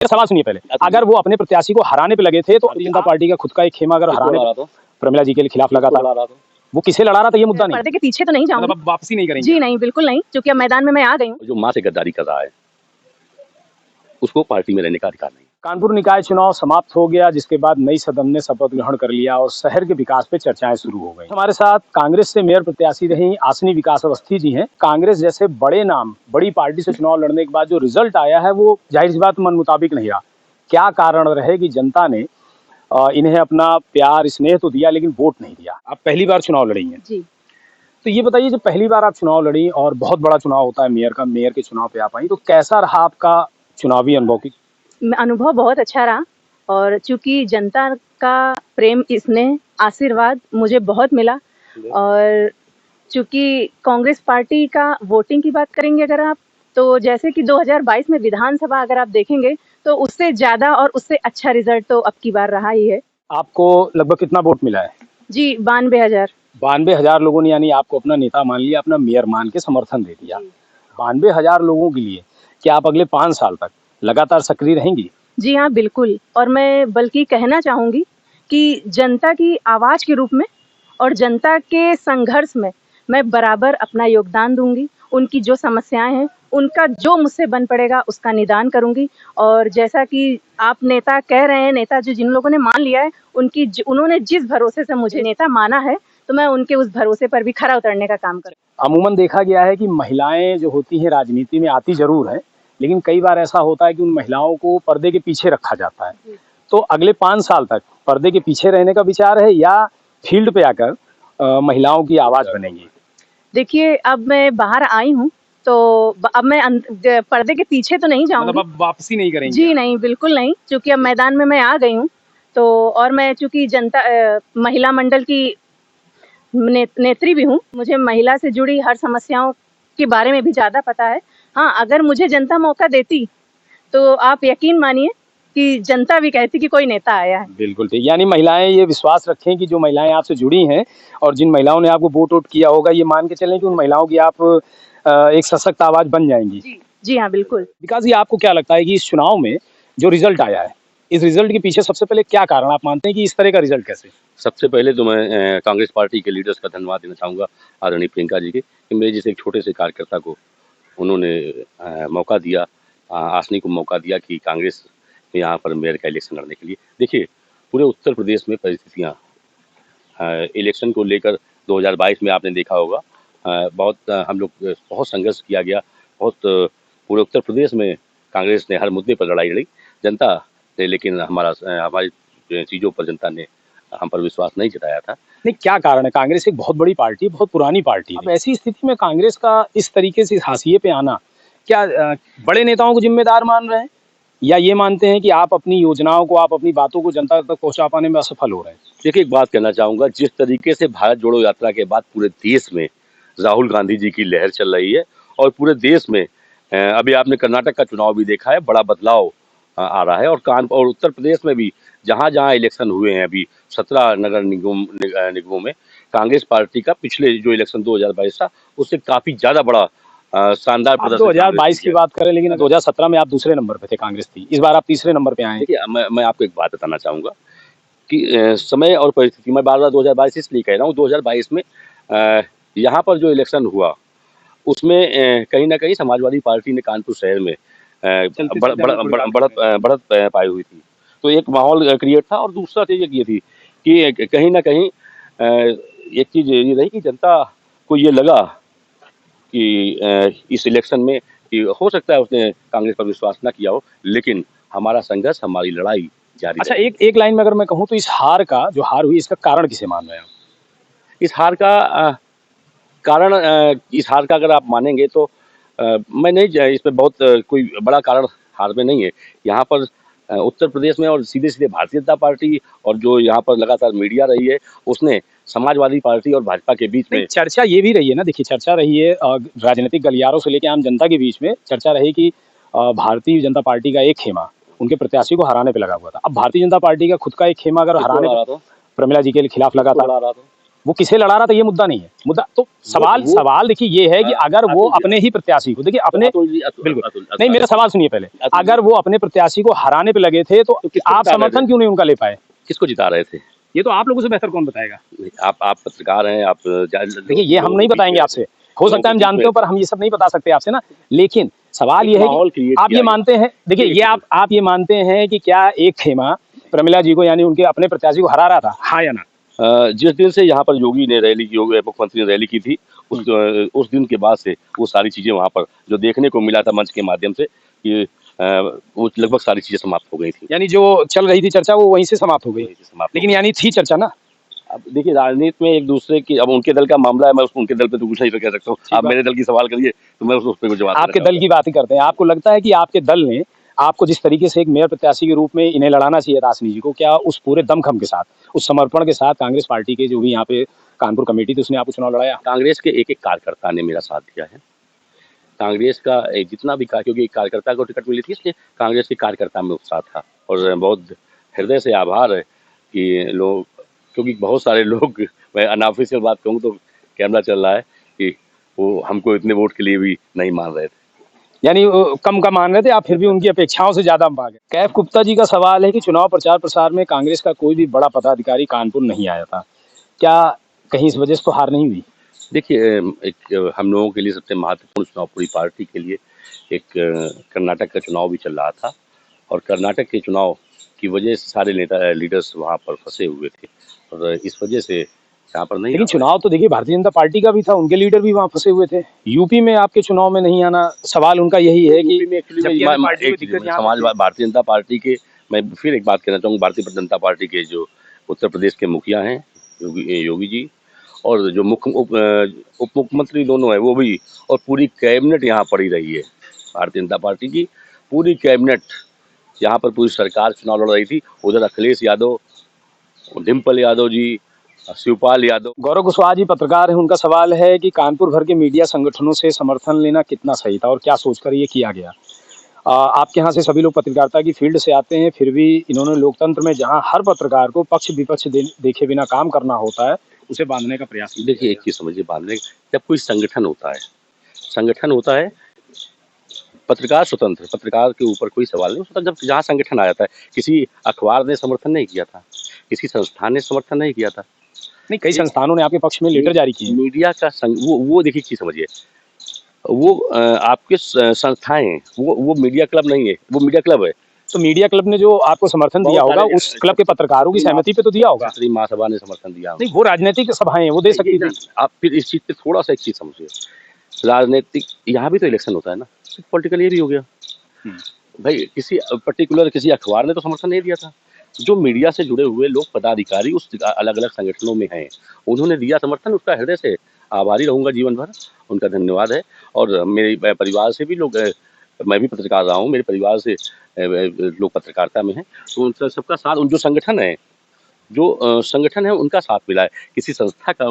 सवाल सुनिए पहले, अगर वो अपने प्रत्याशी को हराने पे लगे थे तो भारतीय जनता पार्टी का खुद का एक खेमा अगर हराने प्रमिला जी के खिलाफ लगा था, वो किसे लड़ा रहा था ये मुद्दा नहीं। पर्दे के पीछे तो नहीं जाऊंगी, मतलब वापसी नहीं करेंगे? जी नहीं, बिल्कुल नहीं, क्योंकि अब मैदान में मैं आ गई हूँ। जो माँ से गद्दारी कर रहा है उसको पार्टी में रहने का अधिकार नहीं। कानपुर निकाय चुनाव समाप्त हो गया, जिसके बाद नई सदन ने शपथ ग्रहण कर लिया और शहर के विकास पे चर्चाएं शुरू हो गई। हमारे साथ कांग्रेस से मेयर प्रत्याशी रही आसनी विकास अवस्थी जी हैं। कांग्रेस जैसे बड़े नाम, बड़ी पार्टी से चुनाव लड़ने के बाद जो रिजल्ट आया है वो जाहिर सी बात मन मुताबिक नहीं रहा। क्या कारण रहे कि जनता ने इन्हें अपना प्यार स्नेह तो दिया लेकिन वोट नहीं दिया? आप पहली बार चुनाव लड़ी हैं जी। तो ये बताइए, जब पहली बार आप चुनाव लड़ी और बहुत बड़ा चुनाव होता है मेयर का, मेयर के चुनाव पे आप आई, तो कैसा रहा आपका चुनावी अनुभव? की अनुभव बहुत अच्छा रहा और चूंकि जनता का प्रेम, स्नेह, आशीर्वाद मुझे बहुत मिला। और चूंकि कांग्रेस पार्टी का वोटिंग की बात करेंगे अगर आप, तो जैसे कि 2022 में विधानसभा अगर आप देखेंगे तो उससे ज्यादा और उससे अच्छा रिजल्ट तो अब की बार रहा ही है। आपको लगभग कितना वोट मिला है? जी 92,000। 92,000 लोगों ने यानी आपको अपना नेता मान लिया, अपना मेयर मान के समर्थन दे दिया। 92,000 लोगों के लिए क्या आप अगले 5 साल तक लगातार सक्रिय रहेंगी? जी हाँ, बिल्कुल। और मैं बल्कि कहना चाहूँगी कि जनता की आवाज़ के रूप में और जनता के संघर्ष में मैं बराबर अपना योगदान दूँगी। उनकी जो समस्याएँ हैं, उनका जो मुझसे बन पड़ेगा उसका निदान करूँगी। और जैसा कि आप नेता कह रहे हैं, नेता जो जिन लोगों ने मान लिया है, उन्होंने जिस भरोसे से मुझे नेता माना है, तो मैं उनके उस भरोसे पर भी खरा उतरने का काम करूँगी। अमूमन देखा गया है कि महिलाएं जो होती हैं राजनीति में आती जरूर है, लेकिन कई बार ऐसा होता है कि उन महिलाओं को पर्दे के पीछे रखा जाता है। तो अगले 5 साल तक पर्दे के पीछे रहने का विचार है या फील्ड पे आकर महिलाओं की आवाज बनेंगी? देखिए, अब मैं बाहर आई हूँ तो अब मैं पर्दे के पीछे तो नहीं जाऊंगी। मतलब अब वापसी नहीं करेंगे? जी नहीं, बिल्कुल नहीं, क्योंकि अब मैदान में मैं आ गई हूँ। तो और मैं चूंकि जनता महिला मंडल की नेत्री भी हूँ, मुझे महिला से जुड़ी हर समस्याओं के बारे में भी ज़्यादा पता है। हाँ, अगर मुझे जनता मौका देती तो आप यकीन मानिए कि जनता भी कहती कि कोई नेता आया है। बिल्कुल ठीक। यानी महिलाएं ये विश्वास रखें कि जो महिलाएं आपसे जुड़ी हैं और जिन महिलाओं ने आपको वोट किया होगा, ये मान के चलें कि उन महिलाओं की आप एक सशक्त आवाज बन जाएंगी। जी हाँ, बिल्कुल। विकास जी, आपको क्या लगता है कि इस चुनाव में जो रिजल्ट आया है, इस रिजल्ट के पीछे सबसे पहले क्या कारण आप मानते हैं कि इस तरह का रिजल्ट कैसे? सबसे पहले तो मैं कांग्रेस पार्टी के लीडर्स का धन्यवाद देना चाहूँगा, आदरणीय प्रियंका जी के, कि मेरे जैसे एक छोटे से कार्यकर्ता को उन्होंने मौका दिया, आसनी को मौका दिया कि कांग्रेस में यहाँ पर मेयर का इलेक्शन लड़ने के लिए। देखिए, पूरे उत्तर प्रदेश में परिस्थितियाँ इलेक्शन को लेकर 2022 में आपने देखा होगा, बहुत हम लोग बहुत संघर्ष किया गया, बहुत पूरे उत्तर प्रदेश में कांग्रेस ने हर मुद्दे पर लड़ाई लड़ी जनता ने, लेकिन हमारी चीज़ों पर जनता ने हम पर विश्वास नहीं जताया था। नहीं, क्या कारण है? कांग्रेस एक बहुत बड़ी पार्टी है, बहुत पुरानी पार्टी है। अब ऐसी स्थिति में कांग्रेस का इस तरीके से हाशिए पे आना, क्या बड़े नेताओं को जिम्मेदार मान रहे हैं या ये मानते हैं कि आप अपनी योजनाओं को, आप अपनी बातों को जनता तक पहुंचा पाने में असफल हो रहे हैं? देखिए, एक बात कहना चाहूँगा, जिस तरीके से भारत जोड़ो यात्रा के बाद पूरे देश में राहुल गांधी जी की लहर चल रही है और पूरे देश में अभी आपने कर्नाटक का चुनाव भी देखा है, बड़ा बदलाव आ रहा है। और उत्तर प्रदेश में भी जहाँ जहाँ इलेक्शन हुए हैं, अभी 17 नगर निगमों में कांग्रेस पार्टी का पिछले जो इलेक्शन 2022 था उससे काफी ज्यादा बड़ा शानदार प्रदर्शन। 2022 की बात करें, लेकिन 2017 में आप दूसरे नंबर पे थे, कांग्रेस थी, इस बार आप तीसरे नंबर पे आए। देखिए, मैं आपको एक बात बताना चाहूंगा कि समय और परिस्थिति, मैं बार बार 2022 इसलिए कह रहा हूँ, 2022 में यहाँ पर जो इलेक्शन हुआ उसमें कहीं ना कहीं समाजवादी पार्टी ने कानपुर शहर में बढ़त पाई हुई थी, तो एक माहौल क्रिएट था। और दूसरा चीज ये थी कि कहीं ना कहीं एक चीज ये रही कि जनता को ये लगा कि इस इलेक्शन में कि हो सकता है उसने कांग्रेस पर विश्वास ना किया हो, लेकिन हमारा संघर्ष, हमारी लड़ाई जारी। अच्छा, एक लाइन में अगर मैं कहूँ तो इस हार का, जो हार हुई, इसका कारण किसे मान रहे हैं? इस हार का कारण, इस हार का अगर आप मानेंगे तो मैं नहीं, इसमें बहुत कोई बड़ा कारण हार में नहीं है। यहाँ पर उत्तर प्रदेश में और सीधे सीधे भारतीय जनता पार्टी और जो यहाँ पर लगातार मीडिया रही है, उसने समाजवादी पार्टी और भाजपा के बीच में चर्चा ये भी रही है ना, देखिए चर्चा रही है राजनीतिक गलियारों से लेकर आम जनता के बीच में चर्चा रही कि भारतीय जनता पार्टी का एक खेमा उनके प्रत्याशी को हराने पे लगा हुआ था। अब भारतीय जनता पार्टी का खुद का एक खेमा अगर हराने प्रमिला जी के खिलाफ लगा था, वो किसे लड़ा रहा था ये मुद्दा नहीं है। मुद्दा तो सवाल देखिए ये है कि अगर वो अपने ही प्रत्याशी को, देखिए अपने, बिल्कुल नहीं, मेरा सवाल सुनिए पहले, अगर वो अपने प्रत्याशी को हराने पे लगे थे तो आप समर्थन क्यों नहीं उनका ले पाए? किसको जिता रहे थे? ये तो आप लोगों से बेहतर कौन बताएगा? आप पत्रकार हैं, आप देखिए ये हम नहीं बताएंगे आपसे, हो सकता है हम जानते हो, पर हम ये सब नहीं बता सकते आपसे ना। लेकिन सवाल ये है कि आप ये मानते हैं, देखिए ये आप ये मानते हैं कि क्या एक खेमा प्रमिला जी को, यानी उनके अपने प्रत्याशी को हरा रहा था, हाँ या ना? जिस दिन से यहाँ पर योगी ने रैली की, मुख्यमंत्री ने रैली की थी, उस दिन के बाद से वो सारी चीजें वहाँ पर जो देखने को मिला था मंच के माध्यम से कि वो लगभग सारी चीजें समाप्त हो गई थी। यानी जो चल रही थी चर्चा वो वहीं से समाप्त हो गई। लेकिन यानी थी चर्चा ना। अब देखिए राजनीति में एक दूसरे की, अब उनके दल का मामला है, मैं उनके दल पे तो कुछ नहीं कह सकता हूँ। आप मेरे दल की सवाल करिए तो मैं उस पे कुछ जवाब। आपके दल की बात ही करते हैं। आपको लगता है कि आपके दल ने आपको जिस तरीके से एक मेयर प्रत्याशी के रूप में इन्हें लड़ाना चाहिए था, आसनी जी को, क्या उस पूरे दमखम के साथ, उस समर्पण के साथ कांग्रेस पार्टी के जो भी यहाँ पे कानपुर कमेटी थी उसने आपको चुनाव लड़ाया? कांग्रेस के एक एक कार्यकर्ता ने मेरा साथ दिया है। कांग्रेस का जितना भी क्योंकि कार्यकर्ता को टिकट मिली थी, इसलिए कांग्रेस के कार्यकर्ता में उत्साह था। और बहुत हृदय से आभार है कि लोग, क्योंकि बहुत सारे लोग, मैं अनऑफिशियल बात कहूँ तो कैमरा चल रहा है, कि वो हमको इतने वोट के लिए भी नहीं मान रहे थे। यानी कम का मान रहे थे आप, फिर भी उनकी अपेक्षाओं से ज्यादा भागे। कैफ गुप्ता जी का सवाल है कि चुनाव प्रचार प्रसार में कांग्रेस का कोई भी बड़ा पदाधिकारी कानपुर नहीं आया था, क्या कहीं इस वजह से तो हार नहीं हुई? देखिए एक हम लोगों के लिए सबसे महत्वपूर्ण चुनाव पूरी पार्टी के लिए एक कर्नाटक का चुनाव भी चल रहा था, और कर्नाटक के चुनाव की वजह से सारे नेता लीडर्स वहाँ पर फंसे हुए थे, और इस वजह से यहाँ पर नहीं। लेकिन चुनाव तो देखिए भारतीय जनता पार्टी का भी था, उनके लीडर भी वहाँ फंसे हुए थे। यूपी में आपके चुनाव में नहीं आना, सवाल उनका यही है कि भारतीय जनता पार्टी के, मैं फिर एक बात कहना चाहूँगा, भारतीय जनता पार्टी के जो उत्तर प्रदेश के मुखिया हैं योगी जी, और जो उप मुख्यमंत्री दोनों है वो भी, और पूरी कैबिनेट यहाँ पड़ी रही है। भारतीय जनता पार्टी की पूरी कैबिनेट यहाँ पर, पूरी सरकार चुनाव लड़ रही थी। उधर अखिलेश यादव, डिम्पल यादव जी, शिवपाल यादव। गौरव कुशवाहा जी पत्रकार हैं, उनका सवाल है कि कानपुर भर के मीडिया संगठनों से समर्थन लेना कितना सही था और क्या सोचकर ये किया गया? आपके यहाँ से सभी लोग पत्रकारिता की फील्ड से आते हैं, फिर भी इन्होंने लोकतंत्र में जहाँ हर पत्रकार को पक्ष विपक्ष देखे बिना काम करना होता है, उसे बांधने का प्रयास किया। देखिए एक चीज समझिए, बांधने, जब कोई संगठन होता है, पत्रकार स्वतंत्र, पत्रकार के ऊपर कोई सवाल नहीं होता। जब जहाँ संगठन आ जाता है, किसी अखबार ने समर्थन नहीं किया था, किसी संस्थान ने समर्थन नहीं किया था। नहीं, कई संस्थानों ने आपके पक्ष में लेटर जारी किए। मीडिया का वो देखिए चीज समझिए, वो आपके संस्थाएं, वो मीडिया क्लब नहीं है, वो मीडिया क्लब है। तो मीडिया क्लब ने जो आपको समर्थन दिया होगा, उस क्लब के पत्रकारों की सहमति पे तो दिया होगा। छतरी महासभा ने समर्थन दिया। नहीं, वो राजनीतिक सभाएं हैं, वो दे सकती थी। आप फिर इस चीज पे थोड़ा सा एक चीज समझिए, राजनीतिक, यहाँ भी तो इलेक्शन होता है ना, पॉलिटिकल ये भी हो गया भाई। किसी पर्टिकुलर किसी अखबार ने तो समर्थन नहीं दिया था। जो मीडिया से जुड़े हुए लोग पदाधिकारी उस अलग अलग संगठनों में हैं, उन्होंने दिया समर्थन, उसका हृदय से आभारी रहूंगा जीवन भर, उनका धन्यवाद है। और मेरे परिवार से भी लोग, मैं भी पत्रकार रहा हूँ, मेरे परिवार से लोग पत्रकारिता में हैं, तो उन सबका साथ, उन जो संगठन है उनका साथ मिला है, किसी संस्था का।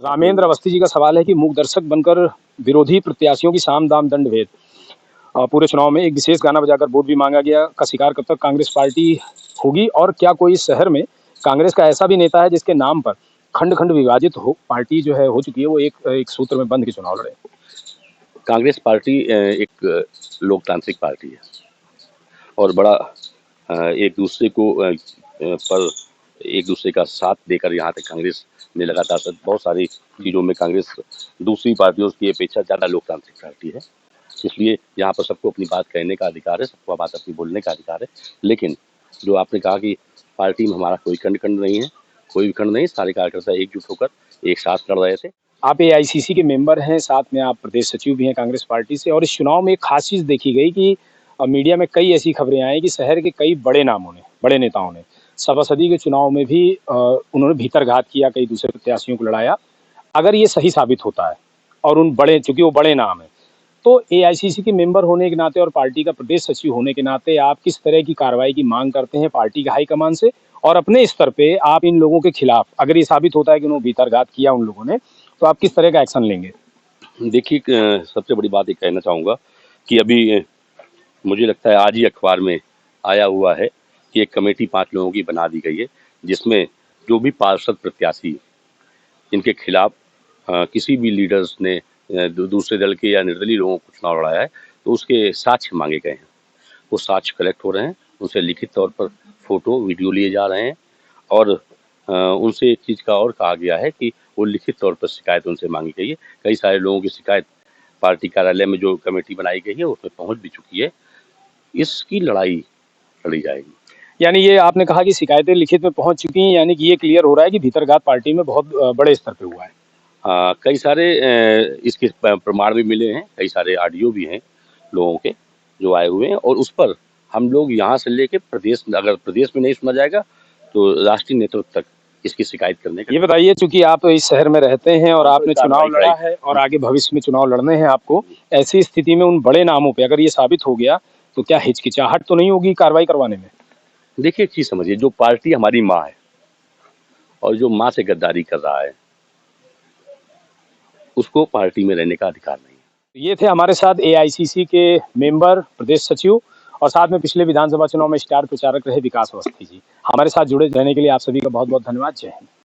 रामेंद्र अवस्थी जी का सवाल है कि मूक दर्शक बनकर विरोधी प्रत्याशियों की साम दाम दंड भेद, पूरे चुनाव में एक विशेष गाना बजाकर वोट भी मांगा गया, का शिकार कब तक कांग्रेस पार्टी होगी? और क्या कोई शहर में कांग्रेस का ऐसा भी नेता है जिसके नाम पर खंड खंड विभाजित हो पार्टी जो है हो चुकी है, वो एक सूत्र में बंद के चुनाव लड़े? कांग्रेस पार्टी एक लोकतांत्रिक पार्टी है, और बड़ा एक दूसरे को पर एक दूसरे का साथ देकर यहाँ तक कांग्रेस ने लगातार बहुत सारी चीज़ों में, कांग्रेस दूसरी पार्टियों की अपेक्षा ज़्यादा लोकतांत्रिक पार्टी है, इसलिए यहाँ पर सबको अपनी बात कहने का अधिकार है, सबको बात अपनी बोलने का अधिकार है। लेकिन जो आपने कहा कि पार्टी में हमारा कोई खंड नहीं है, कोई भी खंड नहीं, सारे कार्यकर्ता एकजुट होकर एक साथ लड़ रहे थे। आप AICC के मेंबर हैं, साथ में आप प्रदेश सचिव भी हैं कांग्रेस पार्टी से, और इस चुनाव में एक खास चीज़ देखी गई कि मीडिया में कई ऐसी खबरें आई कि शहर के कई बड़े नामों ने, बड़े नेताओं ने सभासदी के चुनाव में भी उन्होंने भीतरघात किया, कई दूसरे प्रत्याशियों को लड़ाया। अगर ये सही साबित होता है और उन बड़े, चूंकि वो बड़े नाम है, तो AICC के मेंबर होने के नाते और पार्टी का प्रदेश सचिव होने के नाते आप किस तरह की कार्रवाई की मांग करते हैं पार्टी के हाईकमान से, और अपने स्तर पे आप इन लोगों के खिलाफ, अगर ये साबित होता है कि उन्होंने भीतरघात किया उन लोगों ने, तो आप किस तरह का एक्शन लेंगे? देखिए सबसे बड़ी बात ये कहना चाहूँगा कि अभी मुझे लगता है आज ही अखबार में आया हुआ है कि एक कमेटी 5 लोगों की बना दी गई है, जिसमें जो भी पार्षद प्रत्याशी जिनके खिलाफ किसी भी लीडर्स ने दूसरे दल के या निर्दलीय लोगों को चुनाव लड़ाया है, तो उसके साक्ष्य मांगे गए हैं। वो साक्ष्य कलेक्ट हो रहे हैं, उनसे लिखित तौर पर फोटो वीडियो लिए जा रहे हैं और उनसे एक चीज़ का और कहा गया है कि वो लिखित तौर पर शिकायत उनसे मांगी गई है। कई सारे लोगों की शिकायत पार्टी कार्यालय में जो कमेटी बनाई गई है उसमें पहुंच भी चुकी है। इसकी लड़ाई लड़ी जाएगी। यानी ये आपने कहा कि शिकायतें लिखित में पहुंच चुकी हैं, यानी कि ये क्लियर हो रहा है कि भीतरघात पार्टी में बहुत बड़े स्तर पे हुआ है। कई सारे इसके प्रमाण भी मिले हैं, कई सारे ऑडियो भी हैं लोगों के जो आए हुए हैं और उस पर हम लोग यहाँ से लेके प्रदेश, अगर प्रदेश में नहीं सुना जाएगा तो राष्ट्रीय नेतृत्व तक इसकी शिकायत करने का। ये बताइए, चूंकि आप इस शहर में रहते हैं और आपने चुनाव लड़ा है और आगे भविष्य में चुनाव लड़ने हैं आपको, ऐसी स्थिति में उन बड़े नामों पे अगर ये साबित हो गया तो क्या हिचकिचाहट तो नहीं होगी कार्रवाई करवाने में? देखिए, एक चीज समझिए, जो पार्टी हमारी माँ है और जो माँ से गद्दारी कर रहा है उसको पार्टी में रहने का अधिकार नहीं है। ये थे हमारे साथ एआईसीसी के मेंबर, प्रदेश सचिव और साथ में पिछले विधानसभा चुनाव में स्टार प्रचारक रहे विकास अवस्थी जी। हमारे साथ जुड़े रहने के लिए आप सभी का बहुत बहुत धन्यवाद। जय हिंद।